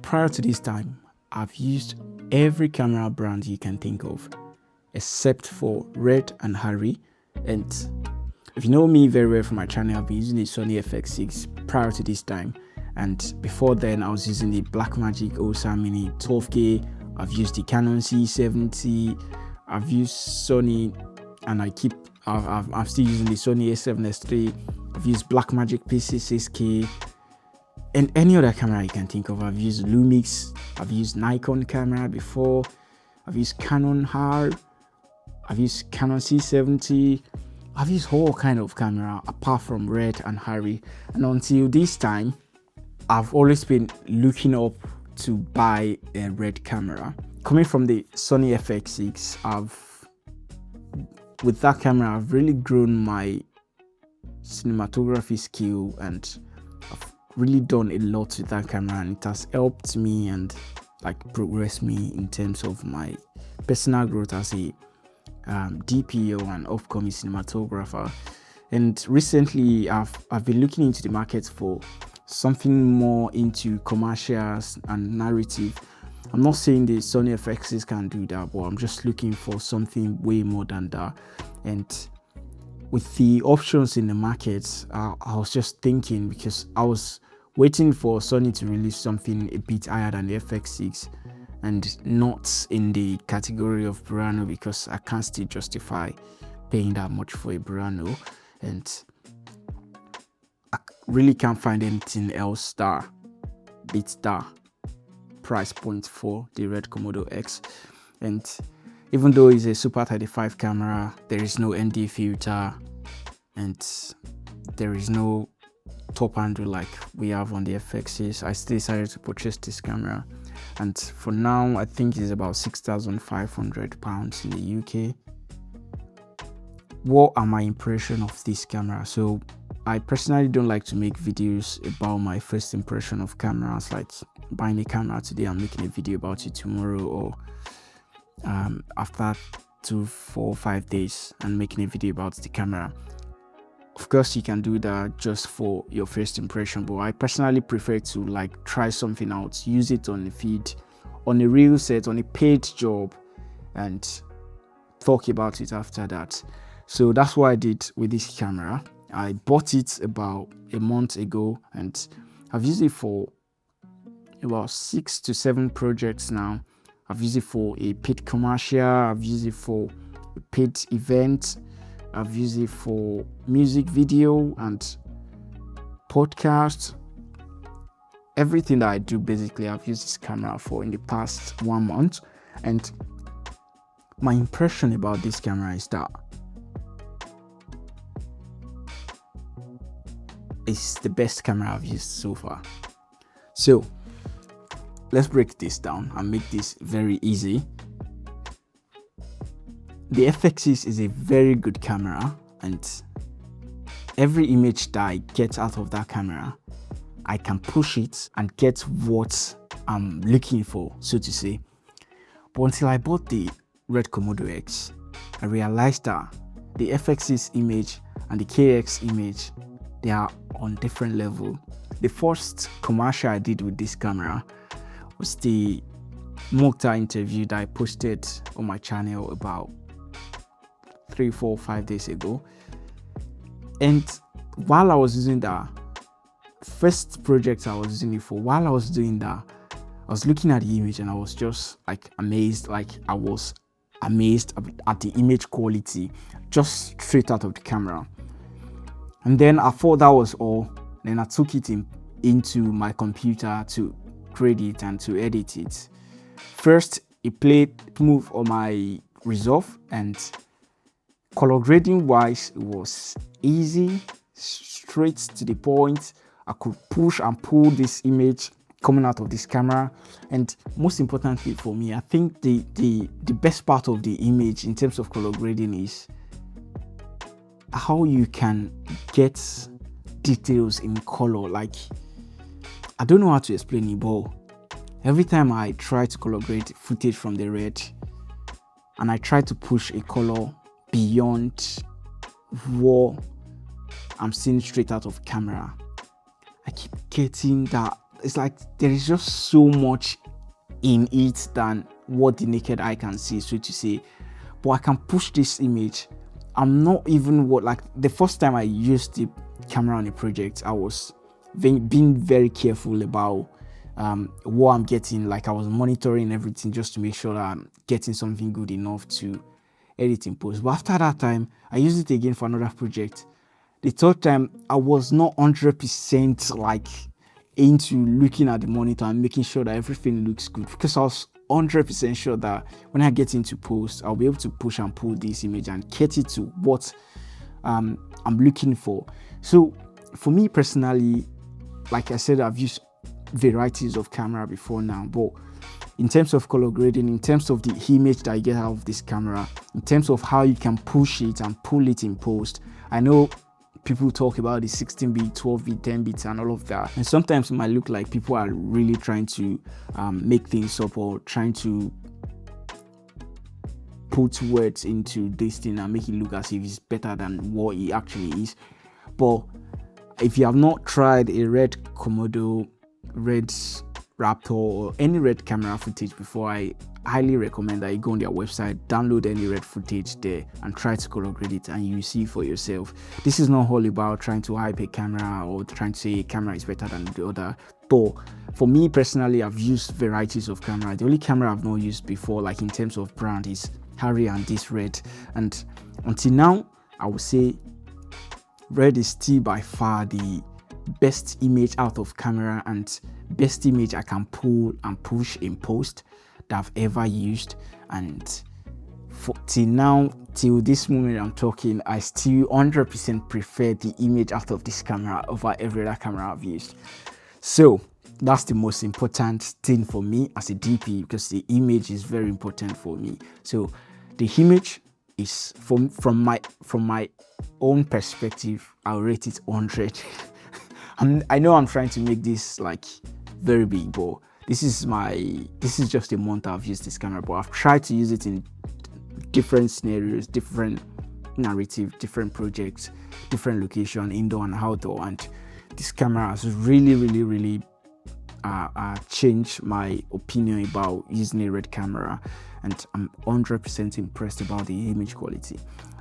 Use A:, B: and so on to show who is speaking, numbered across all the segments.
A: prior to this time, I've used every camera brand you can think of, except for Red and Harry. And if you know me very well from my channel, I've been using the Sony FX6 prior to this time. And before then, I was using the Blackmagic OSA Mini 12K. I've used the Canon C70. I've used Sony, and I'm still using the Sony A7S III. I've used Blackmagic PC6K. And any other camera you can think of. I've used Lumix, I've used Nikon camera before, I've used Canon R, I've used Canon C70, I've used all kind of camera apart from Red and Harry. And until this time, I've always been looking up to buy a Red camera. Coming from the Sony FX6, with that camera, I've really grown my cinematography skill, and I've really done a lot with that camera, and it has helped me and progress me in terms of my personal growth as a DPO and upcoming cinematographer. And recently I've been looking into the market for something more into commercials and narrative. I'm not saying the Sony FX6 can do that, but I'm just looking for something way more than that. And with the options in the market, I was just thinking, because I was waiting for Sony to release something a bit higher than the FX6 and not in the category of Burano, because I can't still justify paying that much for a Burano, and I really can't find anything else that beats that price point for the Red Komodo-X. And even though it's a Super 35 camera, there is no ND filter and there is no top handle like we have on the FX6. I still decided to purchase this camera, and for now I think it's about £6,500 in the UK. What are my impression of this camera? So I personally don't like to make videos about my first impression of cameras, like buying a camera today and making a video about it tomorrow, or after 2, 4, 5 days and making a video about the camera. Of course, you can do that just for your first impression, but I personally prefer to try something out, use it on the feed, on a real set, on a paid job, and talk about it after that. So that's what I did with this camera. I bought it about a month ago, and I've used it for about 6 to 7 projects now. I've used it for a paid commercial, I've used it for a paid event, I've used it for music video and podcast. Everything that I do, basically, I've used this camera for in the past 1 month. And my impression about this camera is that it's the best camera I've used so far. So let's break this down and make this very easy. The FX6 is a very good camera, and every image that I get out of that camera, I can push it and get what I'm looking for, so to say. But until I bought the Red Komodo-X, I realized that the FX6 image and the KX image, they are on different level. The first commercial I did with this camera was the Mokhtar interview that I posted on my channel about 3, 4, 5 days ago. And while I was using that first project I was using it for, while I was doing that, I was looking at the image and I was just amazed. I was amazed at the image quality just straight out of the camera. And then I thought that was all. Then I took it into my computer to grade it and to edit it. First, it played smooth on my Resolve, and color grading wise, it was easy, straight to the point. I could push and pull this image coming out of this camera. And most importantly for me, I think the best part of the image in terms of color grading is how you can get details in color. I don't know how to explain it, but every time I try to color grade footage from the Red and I try to push a color beyond what I'm seeing straight out of camera, I keep getting that it's like there is just so much in it than what the naked eye can see, so to say. But I can push this image. I'm not even like the first time I used the camera on a project, I was being very careful about what I'm getting. Like I was monitoring everything just to make sure that I'm getting something good enough to edit in post. But after that time, I used it again for another project. The third time, I was not 100% like into looking at the monitor and making sure that everything looks good, because I was 100% sure that when I get into post, I'll be able to push and pull this image and get it to what I'm looking for. So for me personally, like I said, I've used varieties of camera before now, but in terms of color grading, in terms of the image that I get out of this camera, in terms of how you can push it and pull it in post, I know people talk about the 16-bit, 12-bit, 10-bit and all of that, and sometimes it might look like people are really trying to make things up or trying to put words into this thing and make it look as if it's better than what it actually is. But if you have not tried a Red Komodo, Red Raptor or any Red camera footage before, I highly recommend that you go on their website, download any Red footage there and try to color grade it, and you see for yourself. This is not all about trying to hype a camera or trying to say a camera is better than the other. But for me personally, I've used varieties of camera. The only camera I've not used before, like in terms of brand, is Harry and this Red. And until now, I would say Red is still by far the best image out of camera and best image I can pull and push in post that I've ever used. And till this moment I'm talking, I still 100% prefer the image out of this camera over every other camera I've used. So that's the most important thing for me as a DP, because the image is very important for me. So the image is from my own perspective, I'll rate it 100. I know I'm trying to make this like very big, but this is just a month I've used this camera, but I've tried to use it in different scenarios, different narrative, different projects, different location, indoor and outdoor, and this camera has really changed my opinion about using a Red camera, and I'm 100% impressed about the image quality.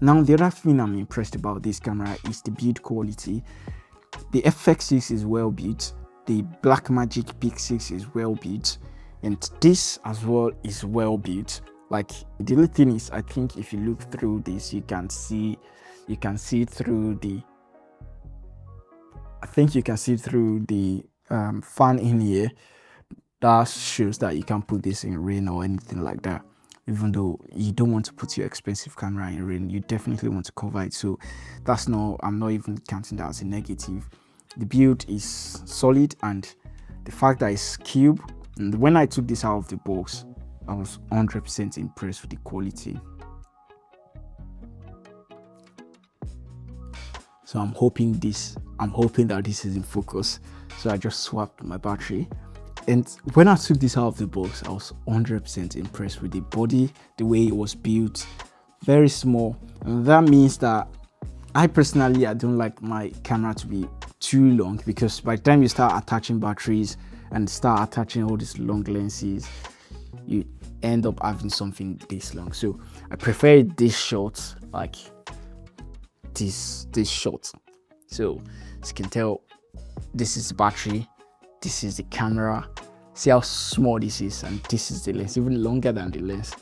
A: Now the other thing I'm impressed about this camera is the build quality. The FX6 is well built, the Blackmagic Peak 6 is well built, and this as well is well built. Like the only thing is, I think if you look through this, you can see through the fan in here. That shows that you can put this in rain or anything like that. Even though you don't want to put your expensive camera in rain, you definitely want to cover it. So I'm not even counting that as a negative. The build is solid, and the fact that it's cube, and when I took this out of the box, I was 100% impressed with the quality. So I'm hoping that this is in focus. So I just swapped my battery. And when I took this out of the box, I was 100% impressed with the body, the way it was built, very small. And that means that I don't like my camera to be too long, because by the time you start attaching batteries and start attaching all these long lenses, you end up having something this long. So I prefer it this short, like this short. So as you can tell, this is the battery, this is the camera. See how small this is, and this is the lens, even longer than the lens.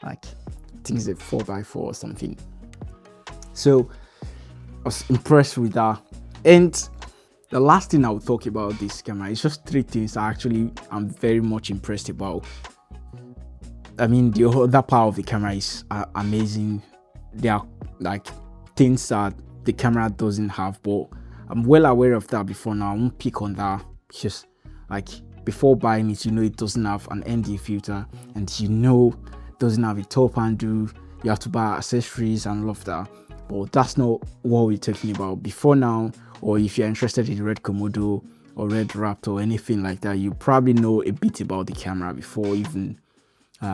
A: Like I think it's a 4x4 or something. So I was impressed with that. And the last thing I will talk about this camera is just 3 things I'm very much impressed about. I mean, the other part of the camera is amazing. There are like things that the camera doesn't have, but I'm well aware of that before now. I won't pick on that, because like before buying it, it doesn't have an ND filter, and it doesn't have a top handle. You have to buy accessories and all of that. But that's not what we're talking about before now. Or if you're interested in Red Komodo or Red Raptor or anything like that, you probably know a bit about the camera before even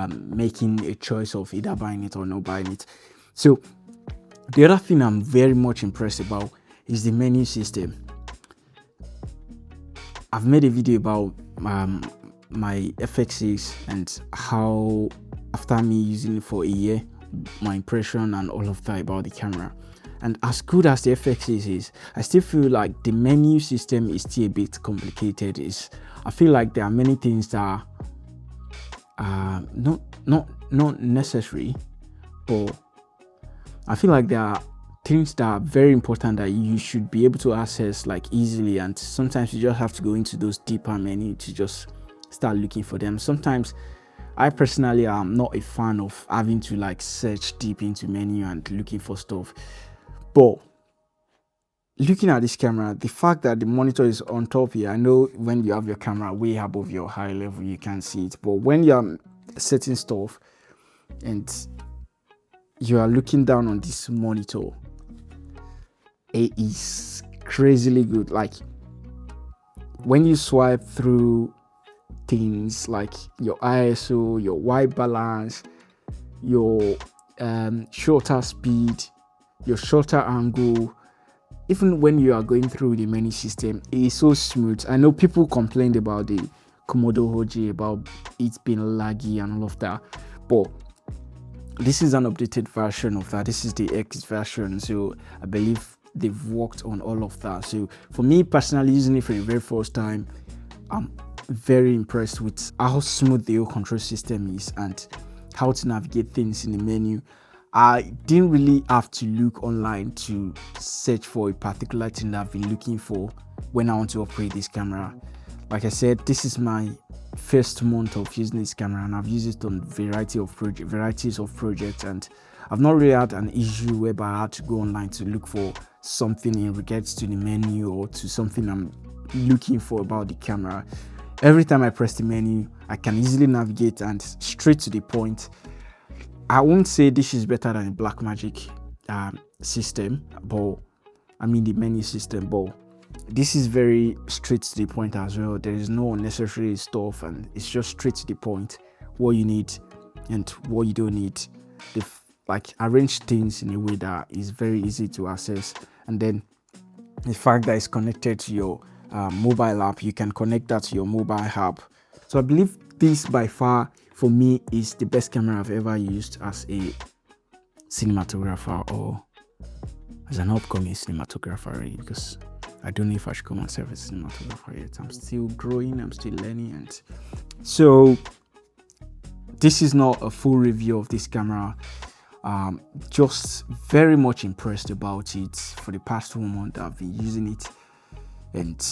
A: making a choice of either buying it or not buying it. So the other thing I'm very much impressed about is the menu system. I've made a video about my FXs and how, after me using it for a year, my impression and all of that about the camera. And as good as the FXs is, I still feel like the menu system is still a bit complicated. I feel like there are many things that are not necessary, but I feel like there are things that are very important that you should be able to access like easily, and sometimes you just have to go into those deeper menu to just start looking for them. Sometimes I personally am not a fan of having to like search deep into menu and looking for stuff. But looking at this camera, the fact that the monitor is on top here, I know when you have your camera way above your eye level, you can't see it. But when you're setting stuff and you are looking down on this monitor, it is crazily good. Like when you swipe through things like your ISO, your white balance, your shutter speed, your shutter angle, even when you are going through the menu system, it is so smooth. I know people complained about the Komodo-X, about it being laggy and all of that, but this is an updated version of that. This is the X version, so I believe they've worked on all of that. So for me personally, using it for the very first time, I'm very impressed with how smooth the whole control system is and how to navigate things in the menu. I didn't really have to look online to search for a particular thing that I've been looking for when I want to operate this camera. Like I said, this is my first month of using this camera, and I've used it on varieties of projects, and I've not really had an issue whereby I had to go online to look for something in regards to the menu or to something I'm looking for about the camera. Every time I press the menu, I can easily navigate and straight to the point. I won't say this is better than the Blackmagic system, but I mean the menu system, but this is very straight to the point as well. There is no unnecessary stuff, and it's just straight to the point, what you need and what you don't need. They've like arranged things in a way that is very easy to access, and then the fact that it's connected to your mobile app, you can connect that to your mobile app. So I believe this by far for me is the best camera I've ever used as a cinematographer or as an upcoming cinematographer, really, because I don't know if I should call myself a cinematographer yet. I'm still growing, I'm still learning, and so this is not a full review of this camera. Just very much impressed about it. For the past 1 month I've been using it, and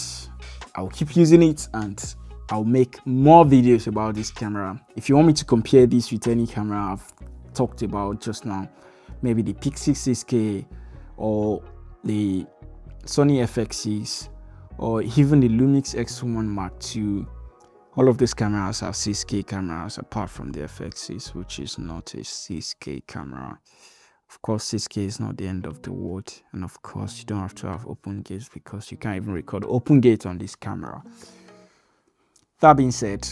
A: I'll keep using it, and I'll make more videos about this camera. If you want me to compare this with any camera I've talked about just now, maybe the Pixel 6K or the Sony FX6 or even the Lumix X1 Mark II, all of these cameras are 6K cameras apart from the FX6, which is not a 6K camera. Of course, 6K is not the end of the world, and of course you don't have to have open gates because you can't even record open gate on this camera. That being said,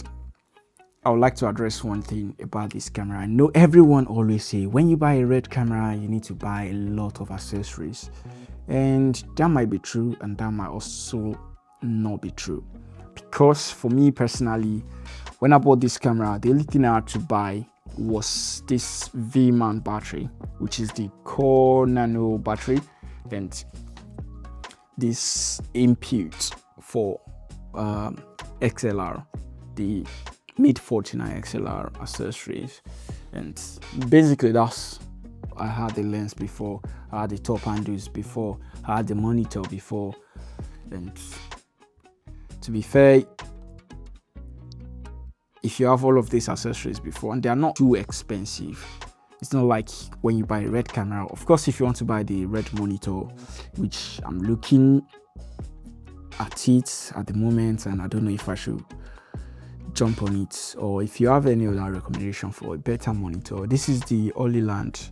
A: I would like to address one thing about this camera. I know everyone always say when you buy a Red camera you need to buy a lot of accessories, and that might be true and that might also not be true, because for me personally, when I bought this camera, the only thing I had to buy was this V-mount battery, which is the Core Nano battery, and this input for XLR, the mid 49 XLR accessories, and basically that's, I had the lens before, I had the top handles before, I had the monitor before, and to be fair, if you have all of these accessories before and they are not too expensive, it's not like when you buy a Red camera. Of course, if you want to buy the Red monitor, which I'm looking at it at the moment, and I don't know if I should jump on it, or if you have any other recommendation for a better monitor, this is the Holyland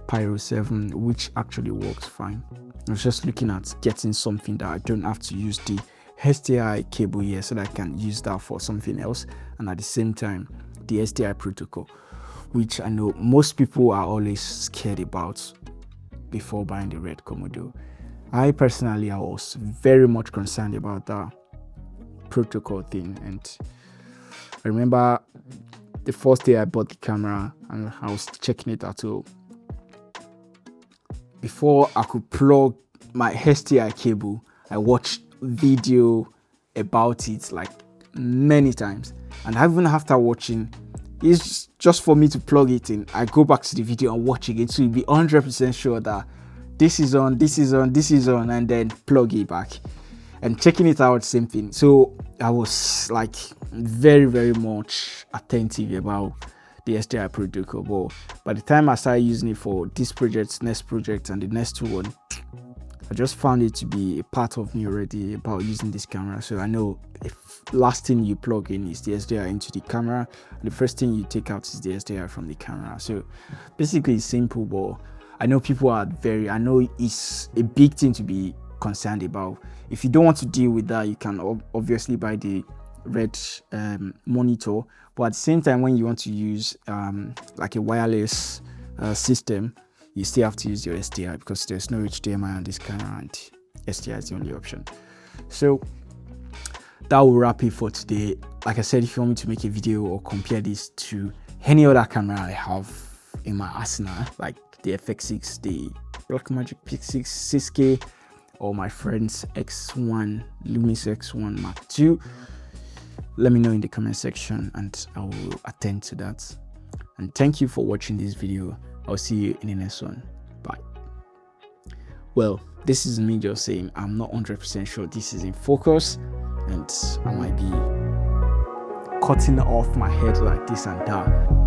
A: Pyro 7, which actually works fine. I was just looking at getting something that I don't have to use the HDI cable here, so that I can use that for something else, and at the same time the SDI protocol, which I know most people are always scared about before buying the Red Komodo. I personally, I was very much concerned about that, protocol thing. And I remember the first day I bought the camera and I was checking it out. So before I could plug my HDI cable, I watched video about it like many times, and even after watching, it's just for me to plug it in, I go back to the video and watch again to be 100% sure that this is on, and then plug it back. And checking it out, same thing. So I was like very much attentive about the SDI protocol. But by the time I started using it for this project, next project, and the next one, I just found it to be a part of me already about using this camera. So I know if last thing you plug in is the SDI into the camera, and the first thing you take out is the SDI from the camera. So basically it's simple, but I know people are I know it's a big thing to be concerned about. If you don't want to deal with that, you can obviously buy the Red monitor, but at the same time, when you want to use like a wireless system, you still have to use your SDI because there's no HDMI on this camera and SDI is the only option. So that will wrap it for today. Like I said, if you want me to make a video or compare this to any other camera I have in my arsenal, like the FX6, the Blackmagic P6 6K, or my friend's X1, Lumix X1 Mark II, let me know in the comment section and I will attend to that. And thank you for watching this video. I'll see you in the next one. Bye. Well, this is me just saying I'm not 100% sure this is in focus, and I might be cutting off my head like this and that.